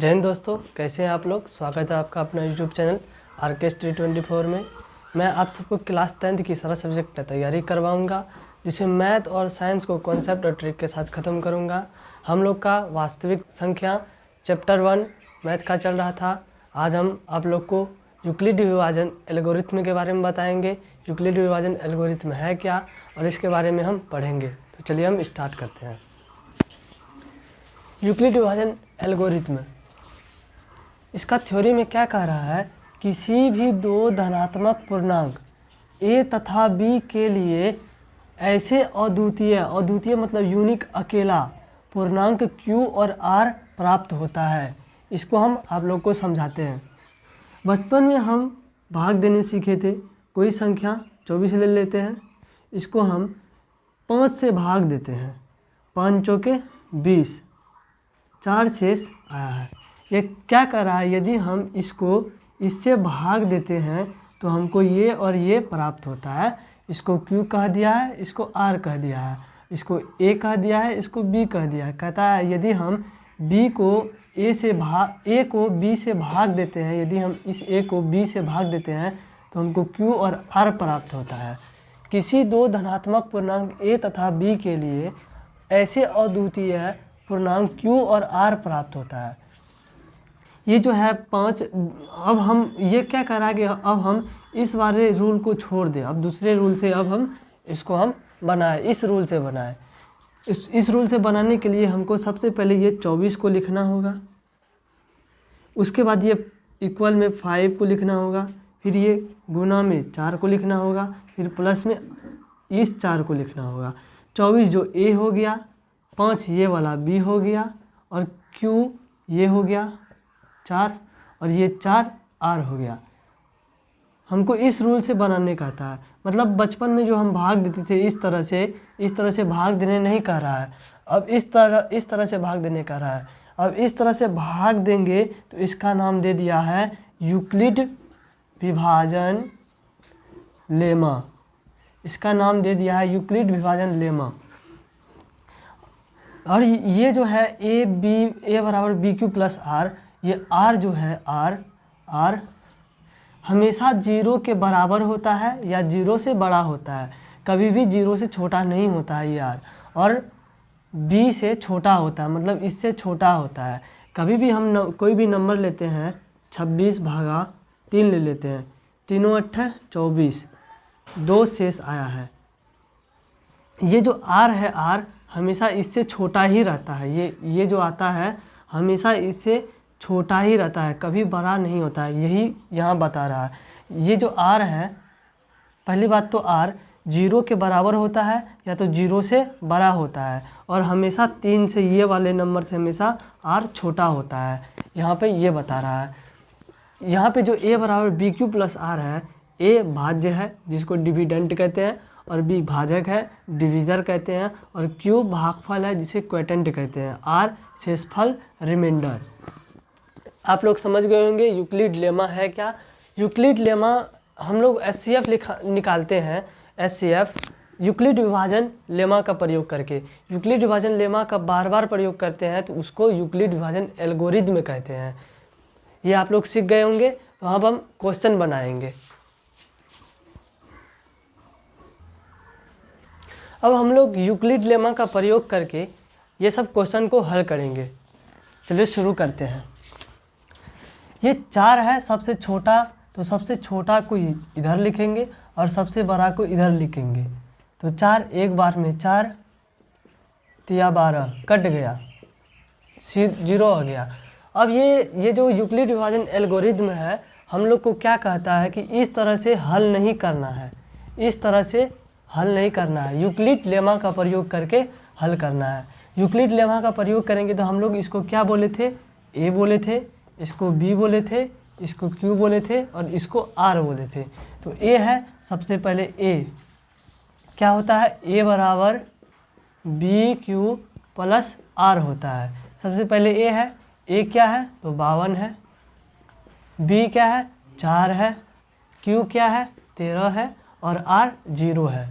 जय हिंद दोस्तों, कैसे हैं आप लोग। स्वागत है आपका अपना यूट्यूब चैनल आर्केस्ट्री 24 में। मैं आप सबको क्लास 10th की सारा सब्जेक्ट की तैयारी करवाऊंगा, जिसमें मैथ और साइंस को कॉन्सेप्ट और ट्रिक के साथ ख़त्म करूंगा। हम लोग का वास्तविक संख्या चैप्टर 1 मैथ का चल रहा था। आज हम आप लोग को यूक्लिड विभाजन एल्गोरिथम के बारे में बताएंगे। यूक्लिड विभाजन एल्गोरिथम है क्या और इसके बारे में हम पढ़ेंगे। तो चलिए हम स्टार्ट करते हैं। यूक्लिड विभाजन एल्गोरिथम, इसका थ्योरी में क्या कह रहा है, किसी भी दो धनात्मक पूर्णांक a तथा b के लिए ऐसे अद्वितीय मतलब यूनिक अकेला पूर्णांक q और r प्राप्त होता है। इसको हम आप लोग को समझाते हैं। बचपन में हम भाग देने सीखे थे। कोई संख्या 24 ले लेते हैं, इसको हम 5 से भाग देते हैं, 5 चौके 20, 4 शेष आया है। ये क्या कर रहा है, यदि हम इसको इससे भाग देते हैं तो हमको ये और ये प्राप्त होता है। इसको Q कह दिया है, इसको R कह दिया है, इसको A कह दिया है, इसको B कह दिया है। कहता है यदि हम A को B से भाग देते हैं, यदि हम इस A को B से भाग देते हैं तो हमको Q और R प्राप्त होता है। किसी दो धनात्मक पूर्णांक A तथा B के लिए ऐसे अद्वितीय पूर्णांक Q और R प्राप्त होता है। ये जो है 5। अब हम ये क्या कर रहा है कि अब हम इस वाले रूल को छोड़ दें, अब दूसरे रूल से अब हम इसको बनाएं, इस रूल से बनाएं। इस रूल से बनाने के लिए हमको सबसे पहले ये 24 को लिखना होगा, उसके बाद ये इक्वल में 5 को लिखना होगा, फिर ये गुना में 4 को लिखना होगा, फिर प्लस में इस 4 को लिखना होगा। 24 जो A हो गया, 5 ये वाला B हो गया और Q ये हो गया 4 और ये 4 R हो गया। हमको इस रूल से बनाने का था। मतलब बचपन में जो हम भाग देते थे इस तरह से भाग देने नहीं कह रहा है, अब इस तरह से भाग देने कह रहा है। अब इस तरह से भाग देंगे तो इसका नाम दे दिया है यूक्लिड विभाजन लेमा। इसका नाम दे दिया है यूक्लिड विभाजन लेमा। और ये जो है A बराबर BQ प्लस R, ये R जो है R हमेशा 0 के बराबर होता है या 0 से बड़ा होता है, कभी भी 0 से छोटा नहीं होता है ये R। और B से छोटा होता है, मतलब इससे छोटा होता है। कभी भी हम कोई भी नंबर लेते हैं, 26/3 ले लेते हैं, 3 8 24, 2 शेष आया है। ये जो R है, R हमेशा इससे छोटा ही रहता है। ये जो आता है हमेशा इससे छोटा ही रहता है, कभी बड़ा नहीं होता है। यही यहाँ बता रहा है। ये जो R है, पहली बात तो R 0 के बराबर होता है या तो 0 से बड़ा होता है, और हमेशा 3 से ये वाले नंबर से हमेशा R छोटा होता है। यहाँ पे ये बता रहा है। यहाँ पे जो A बराबर BQ प्लस R है, A भाज्य है जिसको डिविडेंट कहते हैं, और B भाजक है, डिविज़र कहते हैं, और Q भागफल है जिसे क्वोटेंट कहते हैं, R शेषफल रिमाइंडर। आप लोग समझ गए होंगे यूक्लिड लेमा है क्या। यूक्लिड लेमा हम लोग SCF निकालते हैं। SCF यूक्लिड विभाजन लेमा का प्रयोग करके, यूक्लिड विभाजन लेमा का बार प्रयोग करते हैं तो उसको यूक्लिड विभाजन एल्गोरिथम कहते हैं। ये आप लोग सीख गए होंगे। तो अब हम क्वेश्चन बनाएंगे। अब हम लोग यूक्लिड लेमा का प्रयोग करके ये सब क्वेश्चन को हल करेंगे। चलिए शुरू करते हैं। ये 4 है सबसे छोटा, तो सबसे छोटा को इधर लिखेंगे और सबसे बड़ा को इधर लिखेंगे। तो 4 एक बार में 4 तिया 12 कट गया, 0 हो गया। अब ये जो यूक्लिड विभाजन एल्गोरिथम है, हम लोग को क्या कहता है कि इस तरह से हल नहीं करना है, इस तरह से हल नहीं करना है, यूक्लिड लेमा का प्रयोग करके हल करना है। यूक्लिड लेमा का प्रयोग करेंगे तो हम लोग इसको क्या बोले थे, A बोले थे, इसको B बोले थे, इसको Q बोले थे और इसको R बोले थे। तो A है, सबसे पहले A क्या होता है, A बराबर BQ प्लस R होता है। सबसे पहले A है, A क्या है तो 52 है, B क्या है 4 है, Q क्या है 13 है और R 0 है।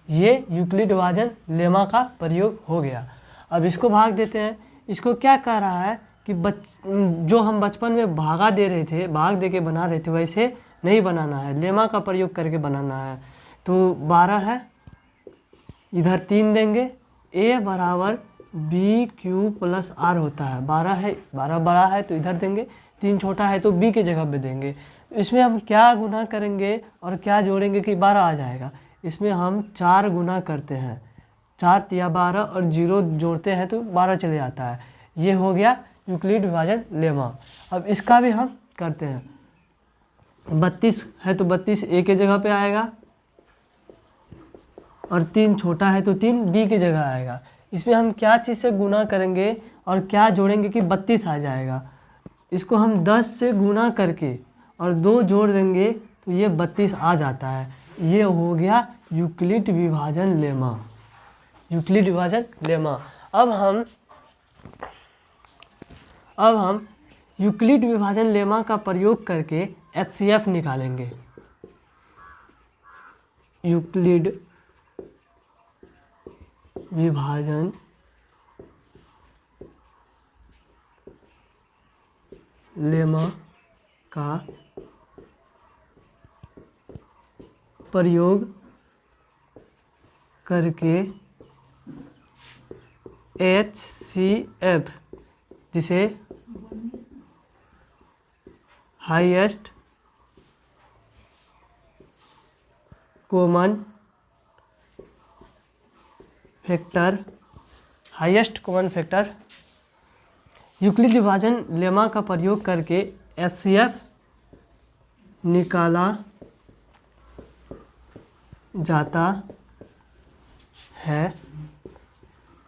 ये यूक्लिड विभाजन लेमा का प्रयोग हो गया। अब इसको भाग देते हैं। इसको क्या कह रहा है कि जो हम बचपन में भागा दे रहे थे, भाग दे के बना रहे थे, वैसे नहीं बनाना है, लेमा का प्रयोग करके बनाना है। तो 12 है, इधर 3 देंगे, a बराबर बी क्यू प्लस आर होता है। 12 है, 12 बड़ा है तो इधर देंगे, 3 छोटा है तो b के जगह पे देंगे। इसमें हम क्या गुना करेंगे और क्या जोड़ेंगे कि 12 आ जाएगा। इसमें हम 4 गुना करते हैं, 4 तिया 12 और 0 जोड़ते हैं तो 12 चले जाता है। ये हो गया यूक्लिड विभाजन लेमा। अब इसका भी हम करते हैं। 32 है तो 32 a के जगह पे आएगा और 3 छोटा है तो 3 b के जगह आएगा। इसमें हम क्या चीज़ से गुना करेंगे और क्या जोड़ेंगे कि 32 आ जाएगा। इसको हम 10 से गुना करके और 2 जोड़ देंगे तो ये 32 आ जाता है। ये हो गया यूक्लिड विभाजन लेमा, यूक्लिड विभाजन लेमा। अब हम यूक्लिड विभाजन लेमा का प्रयोग करके HCF निकालेंगे। यूक्लिड विभाजन लेमा का प्रयोग करके HCF, जिसे highest common factor, highest common factor, Euclid विभाजन लेमा का प्रयोग करके HCF निकाला जाता है,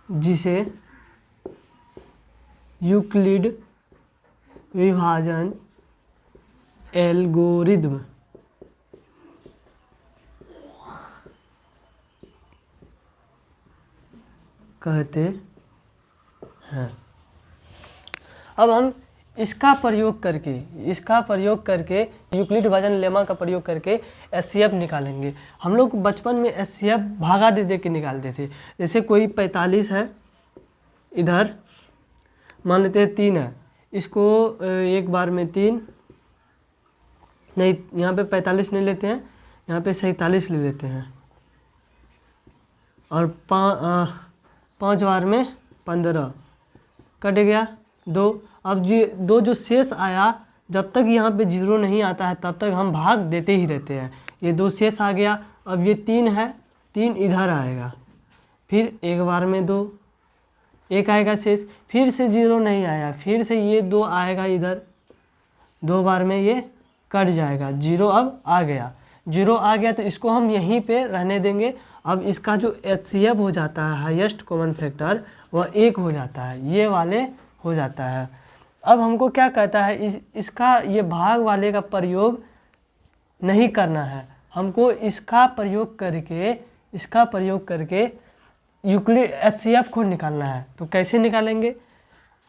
जिसे यूक्लिड विभाजन एल्गोरिदम कहते हैं। अब हम इसका प्रयोग करके यूक्लिड विभाजन लेमा का प्रयोग करके HCF निकालेंगे। हम लोग बचपन में HCF भागा दे दे के निकालते थे। जैसे कोई 45 है, इधर मान लेते हैं 3 है, इसको एक बार में 3 नहीं, यहाँ पे 45 नहीं लेते हैं, यहाँ पे 47 ले लेते हैं और 5 बार में 15 कट गया 2। अब दो जो शेष आया, जब तक यहाँ पे 0 नहीं आता है तब तक हम भाग देते ही रहते हैं। ये 2 शेष आ गया। अब ये 3 है, 3 इधर आएगा, फिर एक बार में 2, 1 आएगा शेष, फिर से 0 नहीं आया, फिर से ये 2 आएगा इधर, 2 बार में ये कट जाएगा, 0 अब आ गया। 0 आ गया तो इसको हम यहीं पे रहने देंगे। अब इसका जो HCF हो जाता है, हाईएस्ट कॉमन फैक्टर, वह 1 हो जाता है, ये वाले हो जाता है। अब हमको क्या कहता है, इसका ये भाग वाले का प्रयोग नहीं करना है, हमको इसका प्रयोग करके यूक्लिड HCF को निकालना है। तो कैसे निकालेंगे,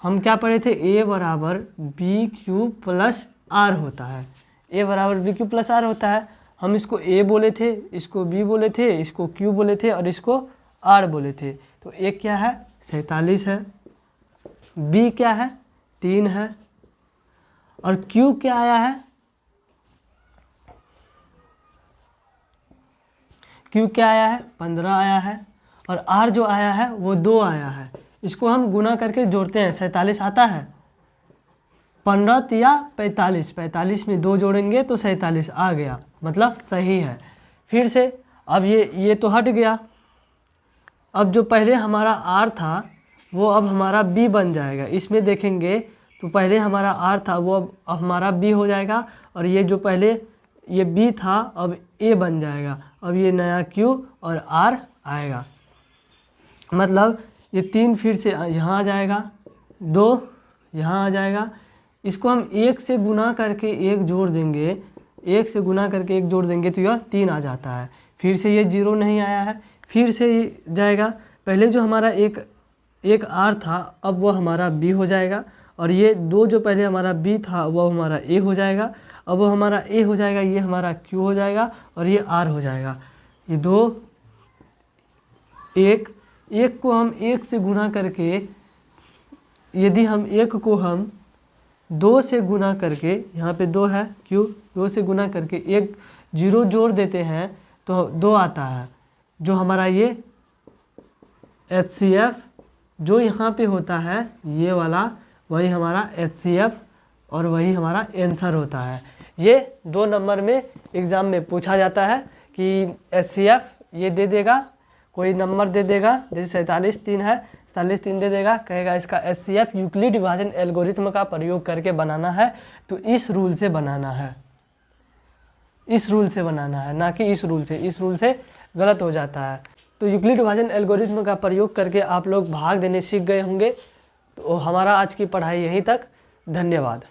हम क्या पढ़े थे, a बराबर बी क्यू प्लस आर होता है, a बराबर बी क्यू प्लस आर होता है। हम इसको a बोले थे, इसको b बोले थे, इसको q बोले थे और इसको r बोले थे। तो a क्या है, 47 है, b क्या है, 3 है, और q क्या आया है, q क्या आया है, 15 आया है, और r जो आया है वो 2 आया है। इसको हम गुना करके जोड़ते हैं, 47 आता है, 15 तिया 45, 45 में 2 जोड़ेंगे तो 47 आ गया, मतलब सही है। फिर से अब ये तो हट गया। अब जो पहले हमारा r था वो अब हमारा b बन जाएगा। इसमें देखेंगे तो पहले हमारा r था वो अब हमारा b हो जाएगा, और ये जो पहले ये b था अब a बन जाएगा। अब ये नया q और r आएगा, मतलब ये 3 फिर से यहाँ आ जाएगा, 2 यहाँ आ जाएगा। इसको हम 1 से गुना करके 1 जोड़ देंगे, 1 से गुना करके 1 जोड़ देंगे तो यह 3 आ जाता है। फिर से ये 0 नहीं आया है, फिर से जाएगा। पहले जो हमारा एक r था अब वह हमारा b हो जाएगा, और ये 2 जो पहले हमारा b था वह हमारा a हो जाएगा। अब वो हमारा a हो जाएगा, ये हमारा q हो जाएगा और ये r हो जाएगा। ये 2 1 को हम 1 से गुना करके यदि हम 1 को हम 2 से गुना करके, यहाँ पे 2 है, क्यों 2 से गुना करके 1 0 जोड़ देते हैं तो 2 आता है। जो हमारा ये HCF जो यहाँ पे होता है ये वाला, वही हमारा HCF और वही हमारा आंसर होता है। ये 2 नंबर में एग्ज़ाम में पूछा जाता है कि HCF ये दे देगा, कोई नंबर दे देगा, जैसे 47-3 है, 47-3 दे देगा, कहेगा इसका HCF यूक्लिड विभाजन एल्गोरिथ्म का प्रयोग करके बनाना है, तो इस रूल से बनाना है, इस रूल से बनाना है, ना कि इस रूल से गलत हो जाता है। तो यूक्लिड विभाजन एल्गोरिथ्म का प्रयोग करके आप लोग भाग देने सीख गए होंगे। तो हमारा आज की पढ़ाई यहीं तक, धन्यवाद।